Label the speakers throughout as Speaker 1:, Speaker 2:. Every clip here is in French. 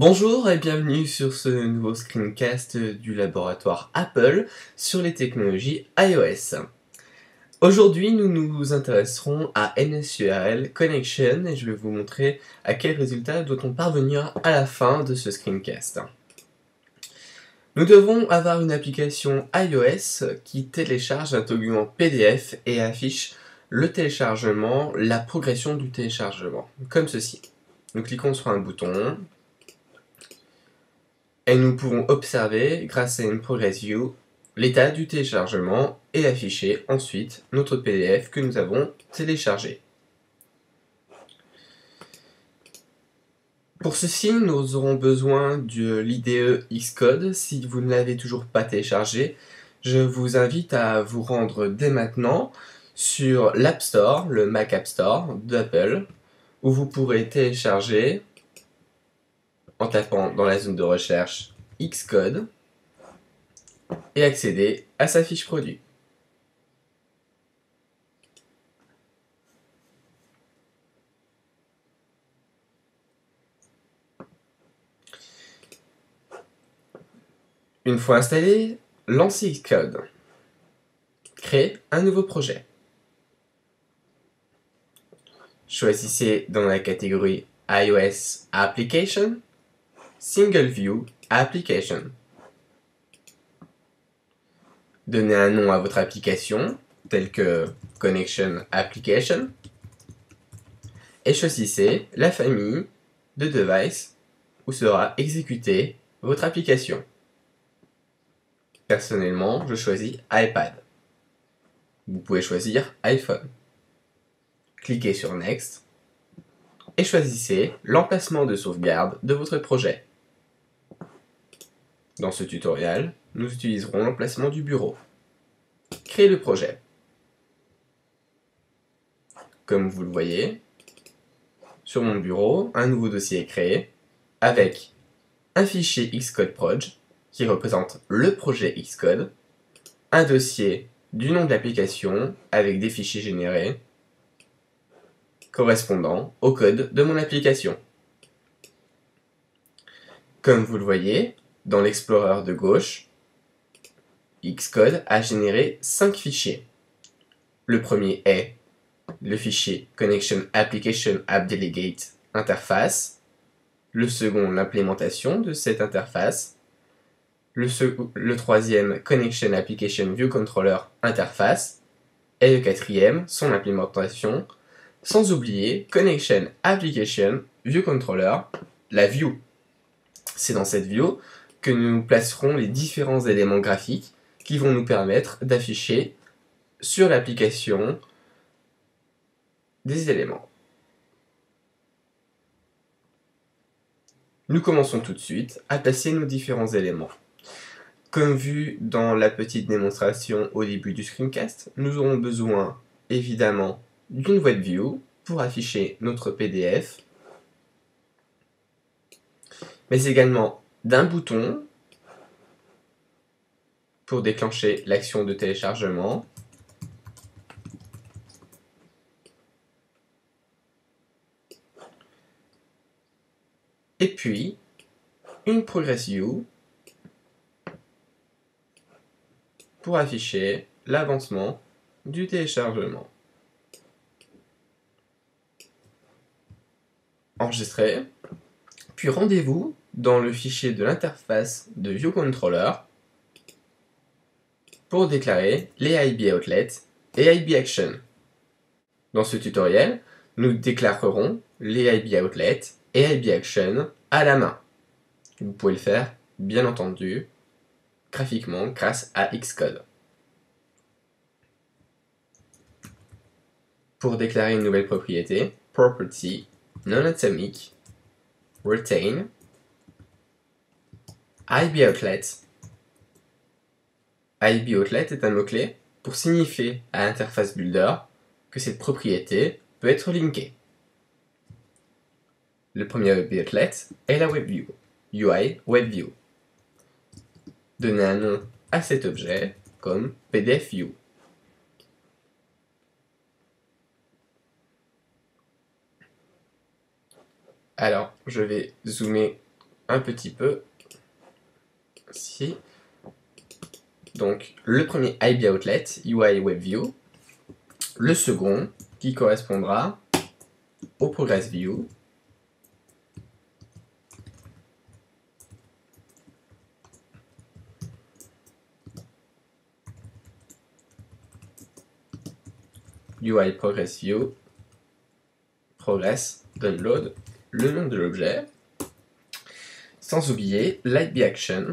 Speaker 1: Bonjour et bienvenue sur ce nouveau screencast du laboratoire Apple sur les technologies iOS. Aujourd'hui, nous nous intéresserons à NSURL Connection et je vais vous montrer à quel résultat doit-on parvenir à la fin de ce screencast. Nous devons avoir une application iOS qui télécharge un document PDF et affiche le téléchargement, la progression du téléchargement, comme ceci. Nous cliquons sur un bouton. Et nous pouvons observer, grâce à une Progress View, l'état du téléchargement et afficher ensuite notre PDF que nous avons téléchargé. Pour ceci, nous aurons besoin de l'IDE Xcode. Si vous ne l'avez toujours pas téléchargé, je vous invite à vous rendre dès maintenant sur l'App Store, le Mac App Store d'Apple, où vous pourrez télécharger, en tapant dans la zone de recherche Xcode, et accéder à sa fiche produit. Une fois installé, lancez Xcode. Créez un nouveau projet. Choisissez dans la catégorie iOS Application, Single View Application. Donnez un nom à votre application, tel que Connection Application, et choisissez la famille de device où sera exécutée votre application. Personnellement, je choisis iPad. Vous pouvez choisir iPhone. Cliquez sur Next et choisissez l'emplacement de sauvegarde de votre projet. Dans ce tutoriel, nous utiliserons l'emplacement du bureau. Créez le projet. Comme vous le voyez, sur mon bureau, un nouveau dossier est créé avec un fichier Xcode Proj qui représente le projet Xcode, un dossier du nom de l'application avec des fichiers générés correspondant au code de mon application. Comme vous le voyez, dans l'Explorer de gauche, Xcode a généré 5 fichiers. Le premier est le fichier Connection Application App Delegate Interface. Le second, l'implémentation de cette interface. Le troisième, Connection Application View Controller Interface. Et le quatrième, son implémentation, sans oublier Connection Application View Controller, la view. C'est dans cette view que nous placerons les différents éléments graphiques qui vont nous permettre d'afficher sur l'application des éléments. Nous commençons tout de suite à placer nos différents éléments. Comme vu dans la petite démonstration au début du screencast, nous aurons besoin évidemment d'une web view pour afficher notre PDF, mais également d'un bouton pour déclencher l'action de téléchargement, et puis une Progress View pour afficher l'avancement du téléchargement. Enregistrez, puis rendez-vous dans le fichier de l'interface de ViewController pour déclarer les IB-Outlet et IB-Action. Dans ce tutoriel, nous déclarerons les IB-Outlet et IB-Action à la main. Vous pouvez le faire, bien entendu, graphiquement grâce à Xcode. Pour déclarer une nouvelle propriété, Property Non-Atomic Retain IB-Outlet. IB-Outlet est un mot-clé pour signifier à Interface Builder que cette propriété peut être linkée. Le premier IB-Outlet est la WebView, UI WebView. Donnez un nom à cet objet comme PDFView. Alors, je vais zoomer un petit peu ici. Donc le premier IB Outlet, UI WebView, le second qui correspondra au Progress View, UI Progress View, Progress Download, le nom de l'objet, sans oublier l'IB Action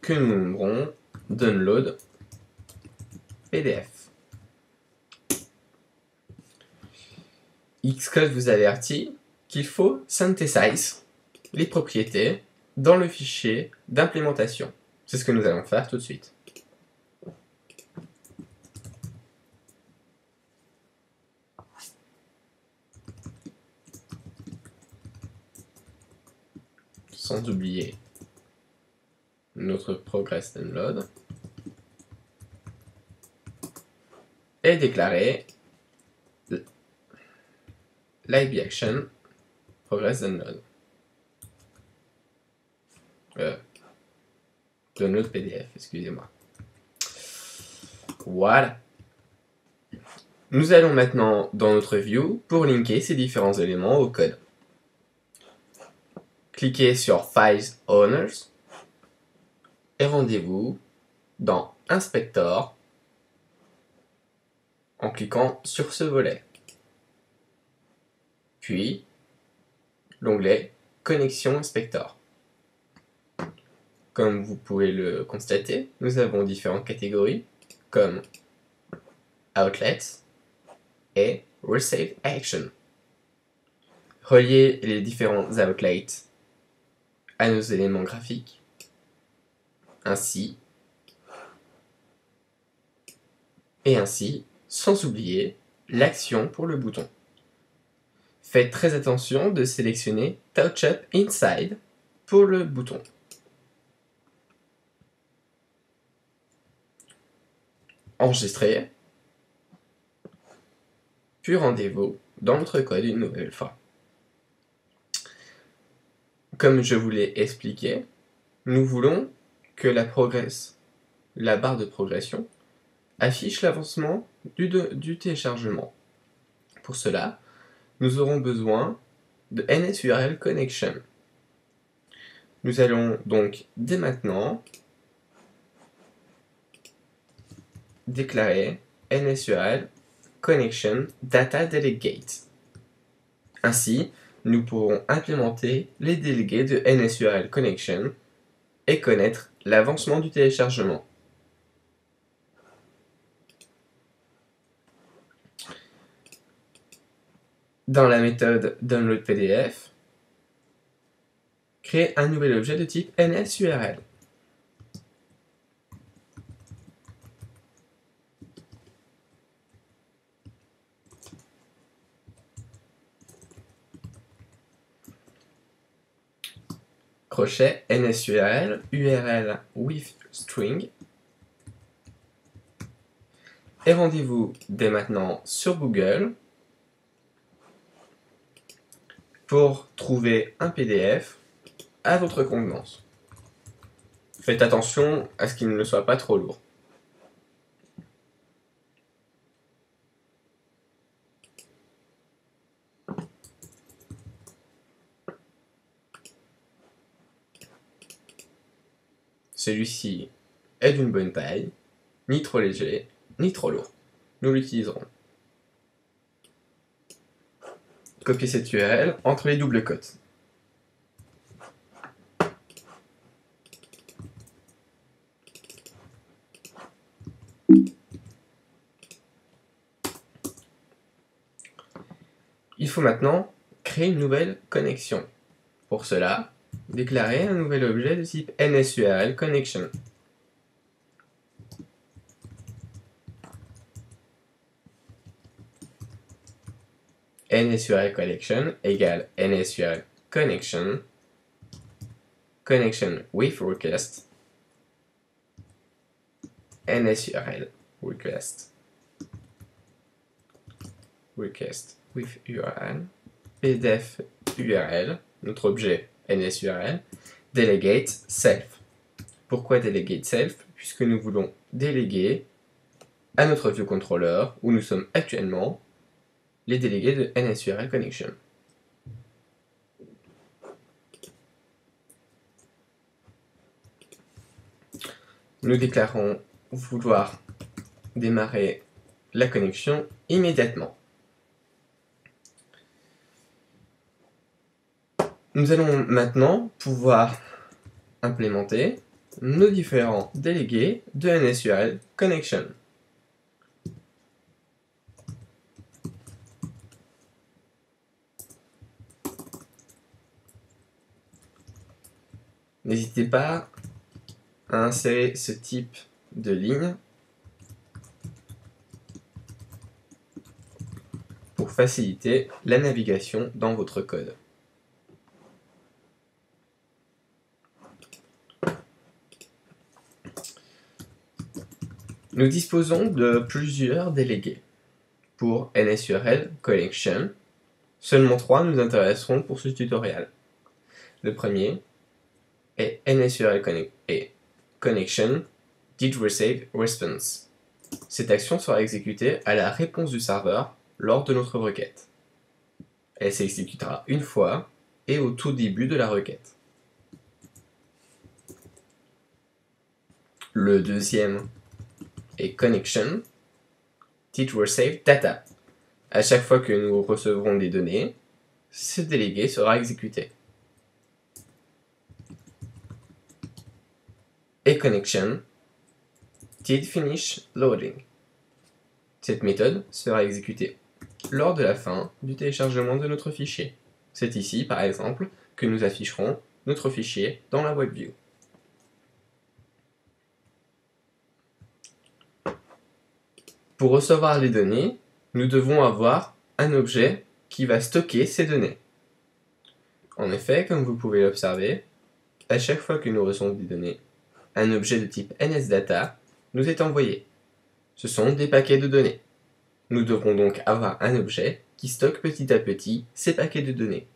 Speaker 1: que nous nommerons Download PDF. Xcode vous avertit qu'il faut synthesize les propriétés dans le fichier d'implémentation. C'est ce que nous allons faire tout de suite. Sans oublier notre Progress Download. Et déclarer l'IB Action Progress Download. Download PDF, excusez-moi. Voilà. Nous allons maintenant dans notre view pour linker ces différents éléments au code. Cliquez sur Files Owners et rendez-vous dans Inspector en cliquant sur ce volet. Puis, l'onglet Connexion Inspector. Comme vous pouvez le constater, nous avons différentes catégories comme Outlets et Receive Action. Reliez les différents outlets à nos éléments graphiques, ainsi, sans oublier l'action pour le bouton. Faites très attention de sélectionner Touch Up Inside pour le bouton. Enregistrez, puis rendez-vous dans notre code une nouvelle fois. Comme je vous l'ai expliqué, nous voulons que la barre de progression affiche l'avancement du téléchargement. Pour cela, nous aurons besoin de NSURL Connection. Nous allons donc dès maintenant déclarer NSURL Connection Data Delegate. Ainsi, nous pourrons implémenter les délégués de NSURL Connection et connaître l'avancement du téléchargement. Dans la méthode DownloadPDF, créez un nouvel objet de type NSURL. Crochet NSURL URL with string. Et rendez-vous dès maintenant sur Google pour trouver un PDF à votre convenance. Faites attention à ce qu'il ne soit pas trop lourd. Celui-ci est d'une bonne taille, ni trop léger, ni trop lourd. Nous l'utiliserons. Copiez cette URL entre les doubles cotes. Il faut maintenant créer une nouvelle connexion. Pour cela, déclarez un nouvel objet de type NSURL Connection. NSURL Connection égale NSURL Connection, Connection with Request, NSURL Request, Request with URL, PDF URL, notre objet NSURL, delegate self. Pourquoi delegate self? Puisque nous voulons déléguer à notre view controller, où nous sommes actuellement, les délégués de NSURL connection. Nous déclarons vouloir démarrer la connexion immédiatement. Nous allons maintenant pouvoir implémenter nos différents délégués de NSURL connection. N'hésitez pas à insérer ce type de ligne pour faciliter la navigation dans votre code. Nous disposons de plusieurs délégués pour NSURL Connection. Seulement 3 nous intéresseront pour ce tutoriel. Le premier est NSURL Connection did receive response. Cette action sera exécutée à la réponse du serveur lors de notre requête. Elle s'exécutera une fois et au tout début de la requête. Le deuxième est Connection did receive data. À chaque fois que nous recevrons des données, ce délégué sera exécuté. Et Connection did finish loading. Cette méthode sera exécutée lors de la fin du téléchargement de notre fichier. C'est ici, par exemple, que nous afficherons notre fichier dans la WebView. Pour recevoir les données, nous devons avoir un objet qui va stocker ces données. En effet, comme vous pouvez l'observer, à chaque fois que nous recevons des données, un objet de type NSData nous est envoyé. Ce sont des paquets de données. Nous devrons donc avoir un objet qui stocke petit à petit ces paquets de données.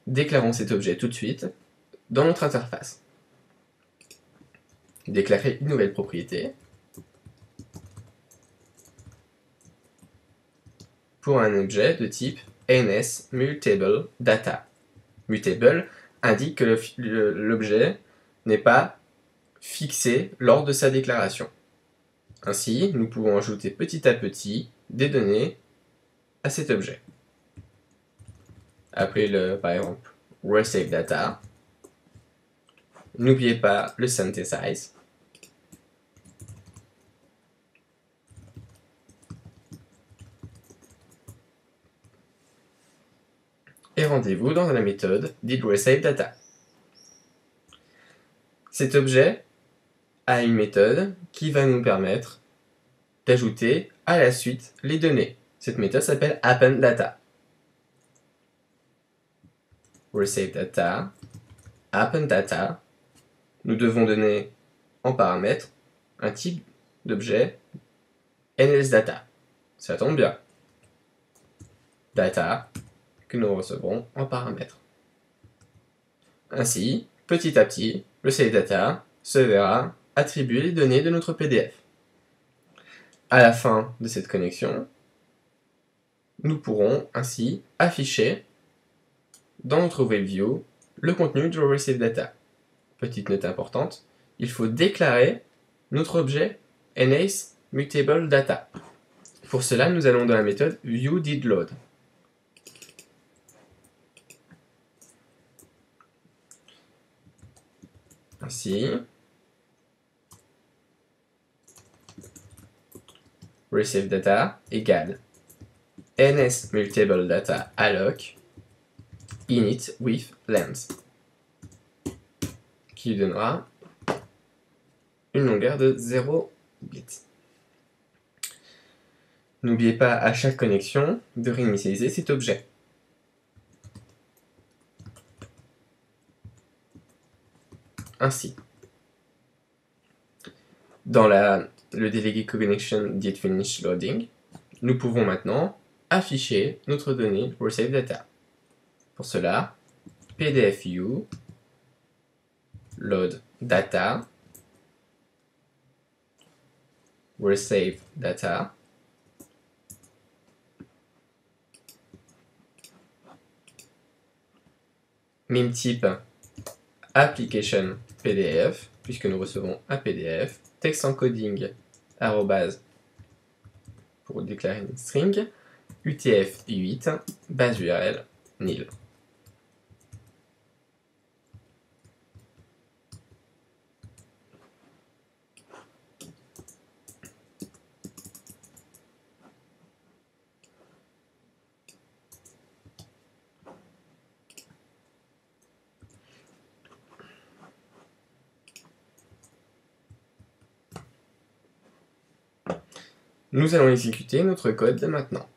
Speaker 1: Déclarons cet objet tout de suite dans notre interface. Déclarer une nouvelle propriété pour un objet de type NSMutableData. Mutable indique que l'objet n'est pas fixé lors de sa déclaration. Ainsi, nous pouvons ajouter petit à petit des données à cet objet. Appelez-le par exemple ResaveData. N'oubliez pas le synthesize. Et rendez-vous dans la méthode didResaveData. Cet objet a une méthode qui va nous permettre d'ajouter à la suite les données. Cette méthode s'appelle appendData. ResaveData, appendData. Nous devons donner en paramètre un type d'objet NSData. Ça tombe bien. Data que nous recevrons en paramètre. Ainsi, petit à petit, le SaveData se verra attribuer les données de notre PDF. À la fin de cette connexion, nous pourrons ainsi afficher dans notre WebView le contenu de ResaveData. Petite note importante, il faut déclarer notre objet NSMutableData. Pour cela, nous allons dans la méthode viewDidLoad. Ainsi, ResaveData égale NSMutableData alloc init with length, qui donnera une longueur de 0 bits. N'oubliez pas à chaque connexion de réinitialiser cet objet. Ainsi, dans le délégué connection did finish loading, nous pouvons maintenant afficher notre donnée ResaveData. Pour cela, PDF view, load data, receive data, même type application PDF, puisque nous recevons un PDF, text encoding arrobase pour déclarer une string, UTF-8, base URL, nil. Nous allons exécuter notre code dès maintenant.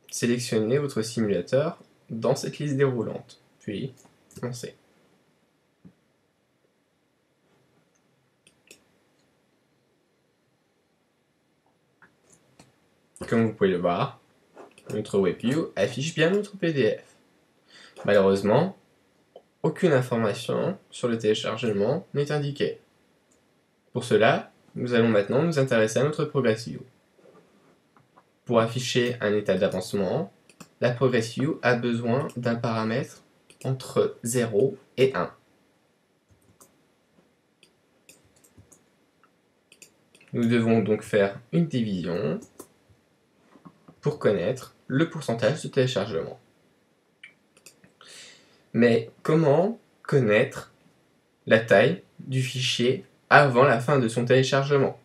Speaker 1: Sélectionnez votre simulateur dans cette liste déroulante, puis lancez. Comme vous pouvez le voir, notre WebView affiche bien notre PDF. Malheureusement, aucune information sur le téléchargement n'est indiquée. Pour cela, nous allons maintenant nous intéresser à notre Progress View. Pour afficher un état d'avancement, la Progress View a besoin d'un paramètre entre 0 et 1. Nous devons donc faire une division pour connaître le pourcentage de téléchargement. Mais comment connaître la taille du fichier avant la fin de son téléchargement?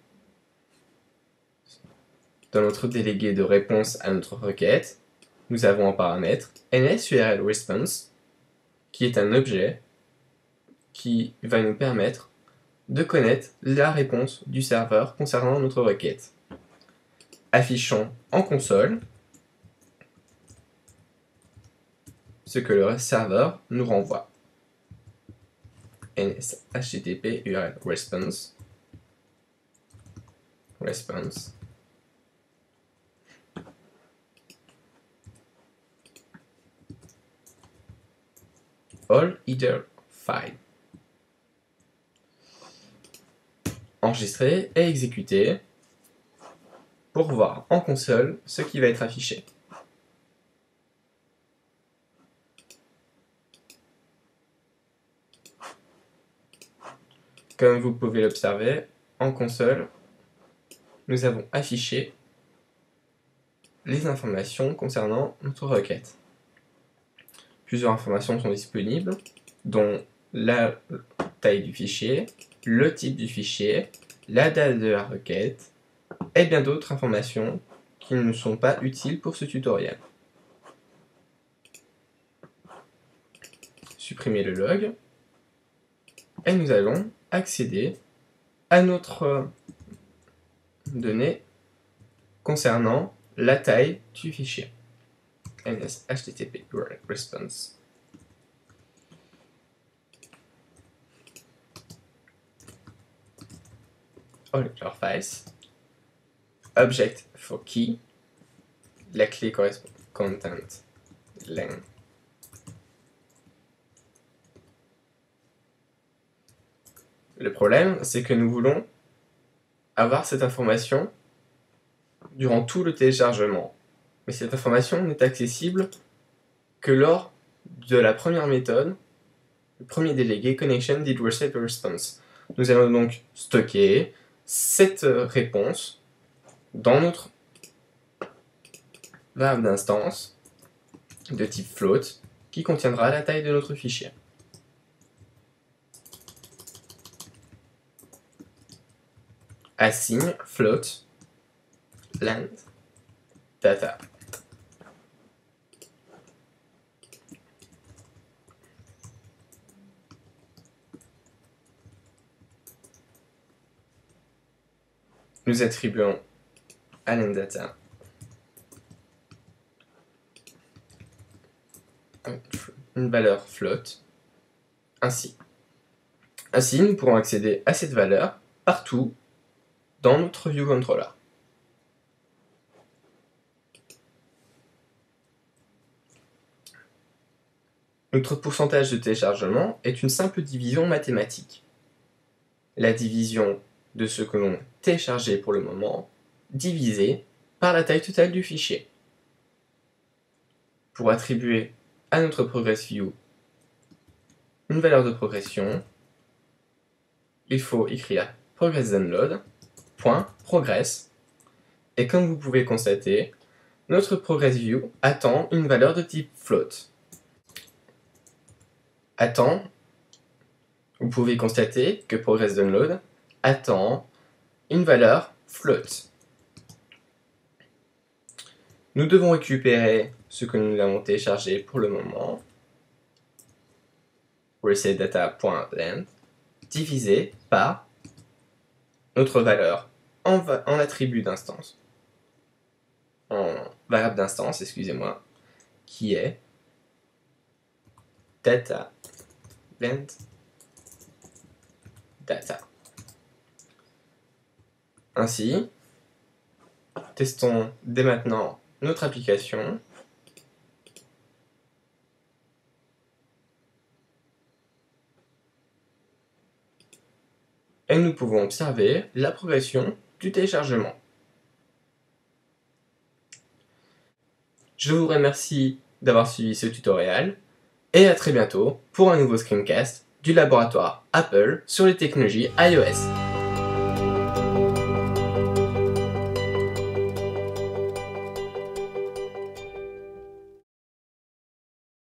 Speaker 1: Dans notre délégué de réponse à notre requête, nous avons en paramètre NSURLResponse, qui est un objet qui va nous permettre de connaître la réponse du serveur concernant notre requête. Affichons en console ce que le serveur nous renvoie. NSHTTP URL response all header file. Enregistrer et exécuter pour voir en console ce qui va être affiché. Comme vous pouvez l'observer, en console, nous avons affiché les informations concernant notre requête. Plusieurs informations sont disponibles, dont la taille du fichier, le type du fichier, la date de la requête, et bien d'autres informations qui ne sont pas utiles pour ce tutoriel. Supprimer le log, et nous allons accéder à notre donnée concernant la taille du fichier. NSHTTP URL response. All header files. Object for key. La clé correspond content length. Le problème, c'est que nous voulons avoir cette information durant tout le téléchargement. Mais cette information n'est accessible que lors de la première méthode, le premier délégué connection did receive a response. Nous allons donc stocker cette réponse dans notre variable d'instance de type float qui contiendra la taille de notre fichier. Assign float length data. Nous attribuons à length-data une valeur float. Ainsi, nous pourrons accéder à cette valeur partout dans notre view controller. Notre pourcentage de téléchargement est une simple division mathématique. La division de ce que l'on téléchargé pour le moment, divisé par la taille totale du fichier. Pour attribuer à notre progress view une valeur de progression, il faut écrire progress.progress, et comme vous pouvez constater, notre progress view attend une valeur de type float. Vous pouvez constater que progress.download attend une valeur float. Nous devons récupérer ce que nous avons téléchargé pour le moment, resetData.length, divisé par notre valeur en attribut d'instance, en variable d'instance, excusez-moi, qui est data length data. Ainsi, testons dès maintenant notre application. Et nous pouvons observer la progression du téléchargement. Je vous remercie d'avoir suivi ce tutoriel et à très bientôt pour un nouveau screencast du laboratoire Apple sur les technologies iOS.